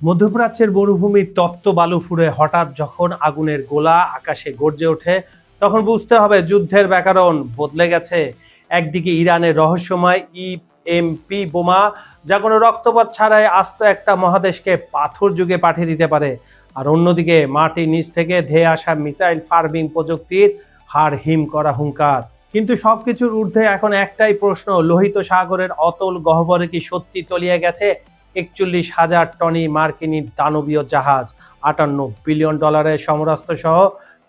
মধ্যপ্রাচ্যের মরুভূমির তপ্ত বালু ফুঁড়ে হঠাৎ যখন আগুনের গোলা আকাশে গর্জে ওঠে, তখন বুঝতে হবে যুদ্ধের ব্যাকরণ বদলে গেছে। একদিকে ইরানের রহস্যময় ইএমপি বোমা, যা কোনো রক্তপাত ছাড়াই আস্ত একটা মহাদেশকে পাথর যুগে পাঠিয়ে দিতে পারে, আর অন্যদিকে মাটির নিচ থেকে ধেয়ে আসা মিসাইল ফার্মিং প্রযুক্তির হাড় হিম করা হুঙ্কার। কিন্তু সবকিছুর ঊর্ধ্বে এখন একটাই প্রশ্ন, লোহিত সাগরের অতল গহ্বরে কি সত্যি তলিয়ে গেছে ৪১,০০০ টনি মার্কিনী দানবীয় জাহাজ, $৫৮ বিলিয়ন সমরাস্ত্র সহ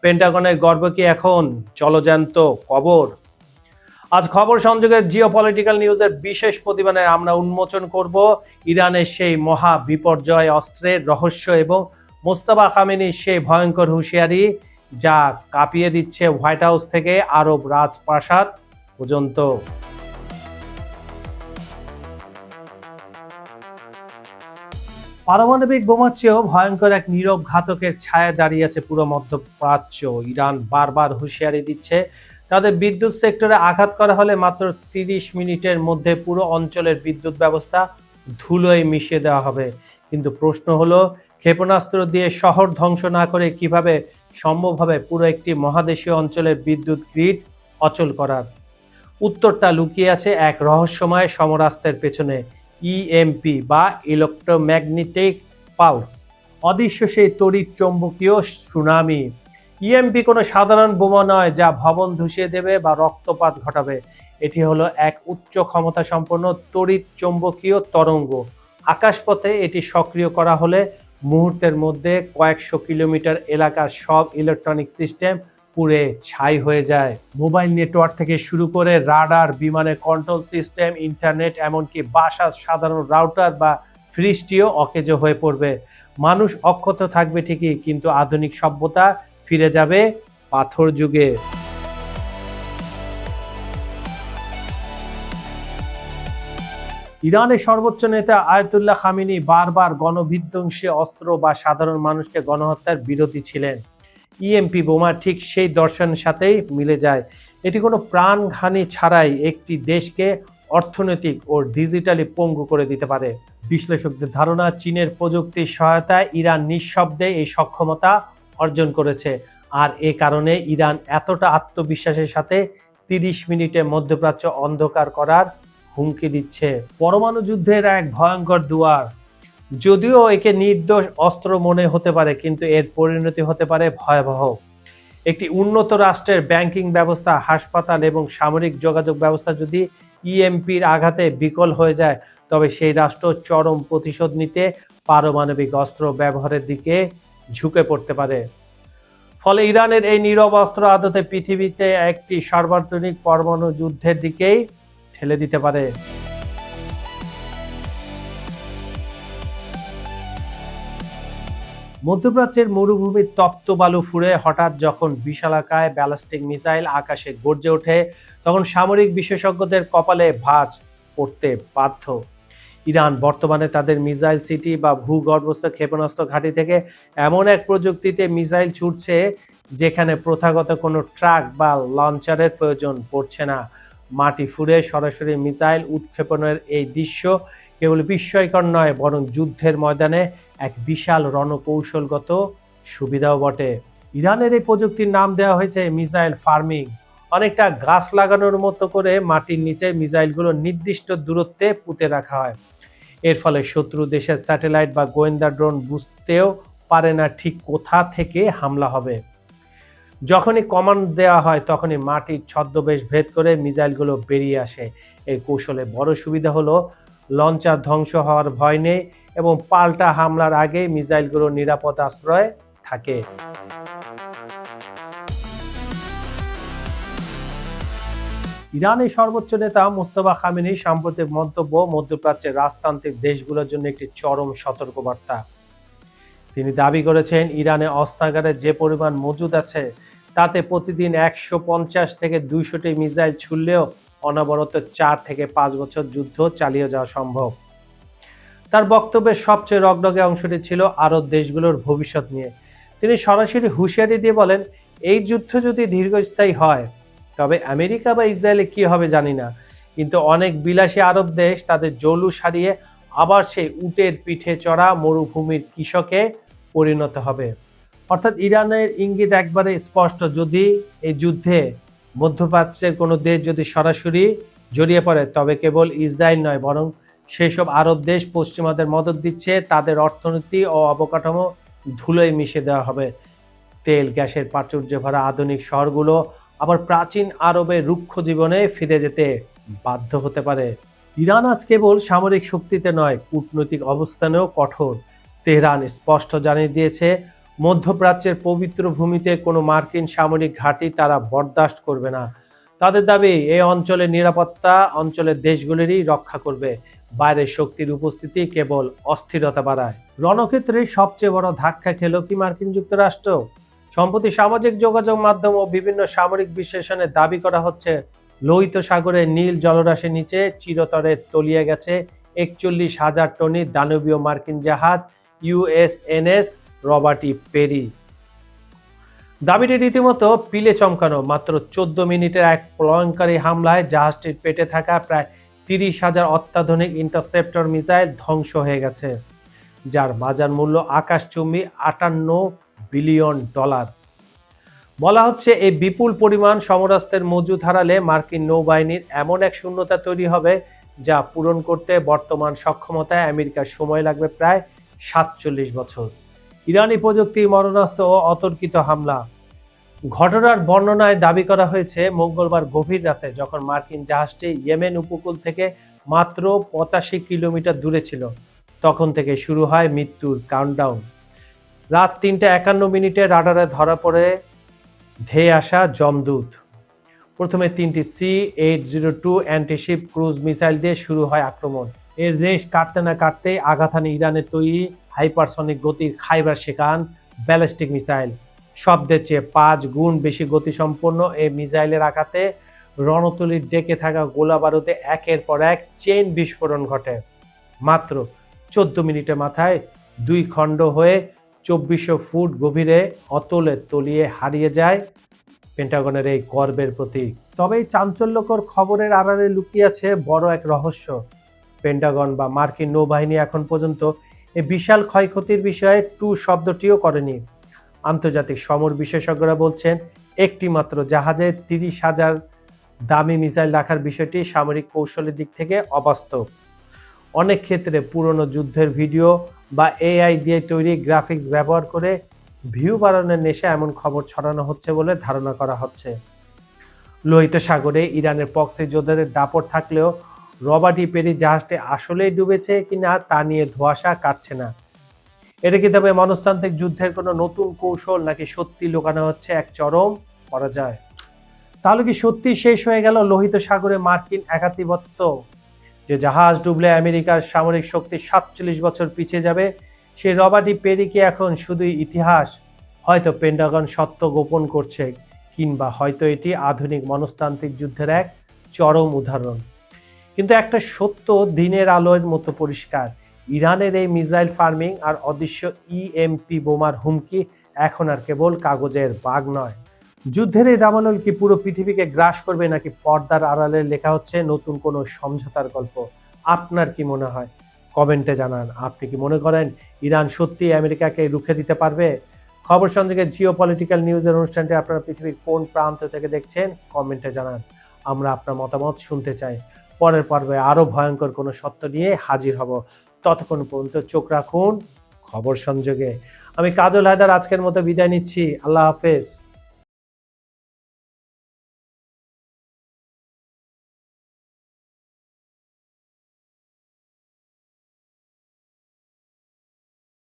পেন্টাগনের গর্ব কি এখন জলজ্যান্ত কবর? আজ খবর সংযোগের জিওপলিটিক্যাল নিউজের বিশেষ প্রতিবেদনে আমরা উন্মোচন করব ইরানের সেই মহা বিপর্যয় অস্ত্রের রহস্য এবং মোস্তফা খামেনির সেই ভয়ঙ্কর হুঁশিয়ারি, যা কাঁপিয়ে দিচ্ছে হোয়াইট হাউস থেকে আরব রাজপ্রাসাদ পর্যন্ত। পারমাণবিক বোমার চেয়েও ভয়ঙ্কর এক নীরব ঘাতকের ছায়া দাঁড়িয়েছে পুরো মধ্যপ্রাচ্য। ইরান বারবার হুঁশিয়ারি দিচ্ছে তাদের বিদ্যুৎ সেক্টরে আঘাত করা হলে মাত্র ৩০ মিনিটের মধ্যে পুরো অঞ্চলের বিদ্যুৎ ব্যবস্থা ধুলোয় মিশিয়ে দেওয়া হবে। কিন্তু প্রশ্ন হলো, ক্ষেপণাস্ত্র দিয়ে শহর ধ্বংস না করে কিভাবে সম্ভব হবে পুরো একটি মহাদেশীয় অঞ্চলের বিদ্যুৎ গ্রিড অচল করার? উত্তরটা লুকিয়ে আছে এক রহস্যময় সমরাস্ত্রের পেছনে, ইএমপি বা ইলেকট্রোম্যাগনেটিক পালস, অদৃশ্য সেই তড়িৎ চৌম্বকীয় সুনামি। ইএমপি কোনো সাধারণ বোমা নয় যা ভবন ধসিয়ে দেবে বা রক্তপাত ঘটাবে। এটি হলো এক উচ্চ ক্ষমতা সম্পন্ন তড়িৎ চৌম্বকীয় তরঙ্গ। আকাশপথে এটি সক্রিয় করা হলে মুহূর্তের মধ্যে কয়েকশো কিলোমিটার এলাকার সব ইলেকট্রনিক সিস্টেম পুড়ে ছাই হয়ে যায়। মোবাইল নেটওয়ার্ক থেকে শুরু করে রাডার, বিমানের কন্ট্রোল সিস্টেম, ইন্টারনেট, এমনকি বাসার সাধারণ রাউটার বা ফ্রিজটিও অকেজো হয়ে পড়বে। মানুষ অক্ষত থাকবে ঠিকই, কিন্তু আধুনিক সভ্যতা ফিরে যাবে পাথর যুগে। ইরানের সর্বোচ্চ নেতা আয়াতুল্লাহ খামেনি বারবার গণবিধ্বংসী অস্ত্র বা সাধারণ মানুষকে গণহত্যার বিরোধী ছিলেন। ইএমপি বোমা ঠিক সেই দর্শনের সাথেই মিলে যায়। এটি কোনো প্রাণহানি ছাড়াই একটি দেশকে অর্থনৈতিক ও ডিজিটালি পঙ্গু করে দিতে পারে। বিশ্লেষকদের ধারণা, চীনের প্রযুক্তির সহায়তায় ইরান নিঃশব্দে এই সক্ষমতা অর্জন করেছে, আর এ কারণে ইরান এতটা আত্মবিশ্বাসের সাথে ৩০ মিনিটে মধ্যপ্রাচ্য অন্ধকার করার হুমকি দিচ্ছে। পরমাণু যুদ্ধের এক ভয়ঙ্কর দুয়ার। যদিও একে নির্দোষ অস্ত্র মনে হতে পারে, কিন্তু এর পরিণতি হতে পারে ভয়াবহ। একটি উন্নত রাষ্ট্রের ব্যাংকিং ব্যবস্থা, হাসপাতাল এবং সামরিক যোগাযোগ ব্যবস্থা যদি ইএমপির আঘাতে বিকল হয়ে যায়, তবে সেই রাষ্ট্র চরম প্রতিশোধ নিতে পারমাণবিক অস্ত্র ব্যবহারের দিকে ঝুঁকে পড়তে পারে। ফলে ইরানের এই নীরব অস্ত্র আদতে পৃথিবীতে একটি সার্বজনীন পরমাণু যুদ্ধের দিকেই ঠেলে দিতে পারে। মধ্যপ্রাচ্যের মরুভূমির তপ্ত বালু ফুঁড়ে হঠাৎ যখন বিশালাকায় ব্যালিস্টিক মিসাইল আকাশে গর্জে ওঠে, তখন সামরিক বিশেষজ্ঞদের কপালে ভাঁজ পড়তে বাধ্য। ইরান বর্তমানে তাদের মিসাইল সিটি বা ভূগর্ভস্থ ক্ষেপণাস্ত্র ঘাঁটি থেকে এমন এক প্রযুক্তিতে মিসাইল ছুটছে যেখানে প্রথাগত কোনো ট্রাক বা লঞ্চারের প্রয়োজন পড়ছে না। মাটি ফুঁড়ে সরাসরি মিসাইল উৎক্ষেপণের এই দৃশ্য কেবল বিস্ময়কর নয়, বরং যুদ্ধের ময়দানে এক বিশাল রণকৌশলগত সুবিধাও বটে। ইরানের এই প্রযুক্তির নাম দেওয়া হয়েছে মিসাইল ফার্মিং। অনেকটা গাছ লাগানোর মতো করে মাটির নিচে মিসাইলগুলো নির্দিষ্ট দূরত্বে পুঁতে রাখা হয়। এর ফলে শত্রু দেশের স্যাটেলাইট বা গোয়েন্দা ড্রোন বুঝতেও পারে না ঠিক কোথা থেকে হামলা হবে। যখনই কমান্ড দেওয়া হয়, তখনই মাটির ছদ্মবেশ ভেদ করে মিসাইলগুলো বেরিয়ে আসে। এই কৌশলে বড় সুবিধা হলো লঞ্চার ধ্বংস হওয়ার ভয় নেই এবং পাল্টা হামলার আগে মিসাইলগুলো নিরাপদ আশ্রয়ে থাকে। ইরানের সর্বোচ্চ নেতা মোস্তফা খামেনির সাম্প্রতিক মন্তব্য মধ্যপ্রাচ্যের রাজতান্ত্রিক দেশগুলোর জন্য একটি চরম সতর্কবার্তা। তিনি দাবি করেছেন, ইরানে অস্ত্রাগারে যে পরিমাণ মজুদ আছে তাতে প্রতিদিন ১৫০ থেকে ২০০টি মিসাইল ছুড়লেও অনবরত ৪ থেকে ৫ বছর যুদ্ধ চালিয়ে যাওয়া সম্ভব। তার বক্তব্যের সবচেয়ে রগরগে অংশটি ছিল আরব দেশগুলোর ভবিষ্যৎ নিয়ে। তিনি সরাসরি হুঁশিয়ারি দিয়ে বলেন, এই যুদ্ধ যদি দীর্ঘস্থায়ী হয় তবে আমেরিকা বা ইসরায়েলে কি হবে জানি না, কিন্তু অনেক বিলাসী আরব দেশ তাদের জৌলুস হারিয়ে আবার সেই উটের পিঠে চড়া মরুভূমির কৃষকে পরিণত হবে। অর্থাৎ ইরানের ইঙ্গিত একবারে স্পষ্ট, যদি এই যুদ্ধে মধ্যপ্রাচ্যের কোনো দেশ যদি সরাসরি জড়িয়ে পড়ে তবে কেবল ইসরায়েল নয়, বরং সেই সব আরব দেশ পশ্চিমাদের মদদ দিচ্ছে, তাদের অর্থনীতি ও অবকাঠামো ধুলোয় মিশে দেওয়া হবে। তেল গ্যাসের প্রাচুর্যে ভরা আধুনিক শহরগুলো আবার প্রাচীন আরবের রুক্ষ জীবনে ফিরে যেতে বাধ্য হতে পারে। ইরান আজ কেবল সামরিক শক্তিতে নয়, কূটনৈতিক অবস্থানেও কঠোর। তেহরান স্পষ্ট জানিয়ে দিয়েছে, মধ্যপ্রাচ্যের পবিত্র ভূমিতে কোনো মার্কিন সামরিক ঘাঁটি তারা বরদাস্ত করবে না। তাদের দাবি, এই অঞ্চলের নিরাপত্তা অঞ্চলের দেশগুলিরই রক্ষা করবে। বাইরের শক্তির উপস্থিতি কেবল অস্থিরতা বাড়ায়। রণক্ষেত্রে সবচেয়ে বড় ধাক্কা খেল কি মার্কিন যুক্তরাষ্ট্র? সম্প্রতি সামাজিক যোগাযোগ মাধ্যম ও বিভিন্ন সামরিক বিশ্লেষণে দাবি করা হচ্ছে, লোহিত সাগরের নীল জলরাশির নিচে চিরতরে তলিয়ে গেছে 41,000 টনি দানবীয় মার্কিন জাহাজ USNS রবার্ট ই পেরি। দাবিটি রীতিমতো পিলে চমকানো। মাত্র 14 মিনিটের এক প্রলয়ঙ্করী হামলায় জাহাজটির পেটে থাকা প্রায় 30,000 অত্যাধুনিক ইন্টারসেপ্টর মিসাইল ধ্বংস হয়ে গেছে, যার বাজার মূল্য আকাশচুম্বী $58 বিলিয়ন। বলা হচ্ছে, এই বিপুল পরিমাণ সমরাস্ত্রের মজুদ হারালে মার্কিন নৌবাহিনীর এমন এক শূন্যতা তৈরি হবে যা পূরণ করতে বর্তমান সক্ষমতায় আমেরিকার সময় লাগবে প্রায় 47 বছর। ইরানি প্রযুক্তি মরণাস্ত্র ও অতর্কিত হামলা। ঘটনার বর্ণনায় দাবি করা হয়েছে, মঙ্গলবার গভীর রাতে যখন মার্কিন জাহাজটি ইয়েমেন উপকূল থেকে মাত্র 85 কিলোমিটার দূরে ছিল, তখন থেকে শুরু হয় মৃত্যুর কাউন্টডাউন। রাত 3:51 রাডারে ধরা পড়ে ধেয়ে আসা যমদূত। প্রথমে 3টি C-802 অ্যান্টিশিপ ক্রুজ মিসাইল দিয়ে শুরু হয় আক্রমণ। এর রেশ কাটতে না কাটতেই আঘাত হানে ইরানের তৈরি হাইপারসনিক গতির খাইবার শেখান ব্যালিস্টিক মিসাইল। শব্দের চেয়ে 5 গুণ বেশি গতিসম্পন্ন এই মিসাইলের আঘাতে রণতলির ডেকে থাকা গোলা বারুদে একের পর এক চেইন বিস্ফোরণ ঘটে। মাত্র 14 মিনিটের মাথায় 2 খণ্ড হয়ে 2400 ফুট গভীরে অতলে তলিয়ে হারিয়ে যায় পেন্টাগনের এই গর্বের প্রতীক। তবে এই চাঞ্চল্যকর খবরের আড়ালে লুকিয়ে আছে বড় এক রহস্য। পেন্টাগন বা মার্কিন নৌবাহিনী এখন পর্যন্ত এই বিশাল ক্ষয়ক্ষতির বিষয়ে টু শব্দটিও করেনি। আন্তর্জাতিক সমর বিশেষজ্ঞরা বলছেন, একটি মাত্র জাহাজে 30,000 দামি মিসাইল রাখার বিষয়টি সামরিক কৌশলের দিক থেকে অবাস্তব। অনেক ক্ষেত্রে পুরনো যুদ্ধের ভিডিও বা AI দিয়ে তৈরি গ্রাফিক্স ব্যবহার করে ভিউ বাড়ানোর নেশা এমন খবর ছড়ানো হচ্ছে বলে ধারণা করা হচ্ছে। লোহিত সাগরে ইরানের প্রক্সি যোদ্ধাদের দাপট থাকলেও রবার্ট ই পেরি জাহাজটি আসলেই ডুবেছে কিনা তা নিয়ে ধোঁয়াশা কাটছে না। এটা কি তবে মনস্তান্ত্রিক যুদ্ধের কোনো নতুন কৌশল, নাকি সত্যি লুকানো হচ্ছে এক চরম পরাজয়? তাহলে কি সত্যি শেষ হয়ে গেল লোহিত সাগরে মার্কিন একাধিপত্য? যে জাহাজ ডুবলে আমেরিকার সামরিক শক্তি 47 বছর পিছিয়ে যাবে, সেই রবার্ট ই পেরি কি এখন শুধুই ইতিহাস? হয়তো পেন্টাগন সত্য গোপন করছে, কিংবা হয়তো এটি আধুনিক মনস্তান্ত্রিক যুদ্ধের এক চরম উদাহরণ। কিন্তু একটা সত্য দিনের আলোর মতো পরিষ্কার, ইরানের এই মিসাইল ফার্মিং আর অদৃশ্য EMP বোমার হুমকি এখন আর কেবল কাগজের বাগ নয়। যুদ্ধের এই দাবানল কি পুরো পৃথিবীকে গ্রাস করবে, নাকি পর্দার আড়ালে লেখা হচ্ছে নতুন কোনো সমঝোতার গল্প? আপনার কি মনে হয়? কমেন্টে জানান। আপনি কি মনে করেন ইরান সত্যি আমেরিকাকে রুখে দিতে পারবে? খবর সংযোগে জিওপলিটিক্যাল নিউজের অনুষ্ঠানটি আপনারা পৃথিবীর কোন প্রান্ত থেকে দেখছেন কমেন্টে জানান। আমরা আপনার মতামত শুনতে চাই। পরের পর্বে আরো ভয়ঙ্কর কোনো সত্য নিয়ে হাজির হব। ততক্ষণ পর্যন্ত চোখ রাখুন খবর সংযোগে। আমি কাজল হায়দার আজকের মতো বিদায় নিচ্ছি। আল্লাহ হাফেজ।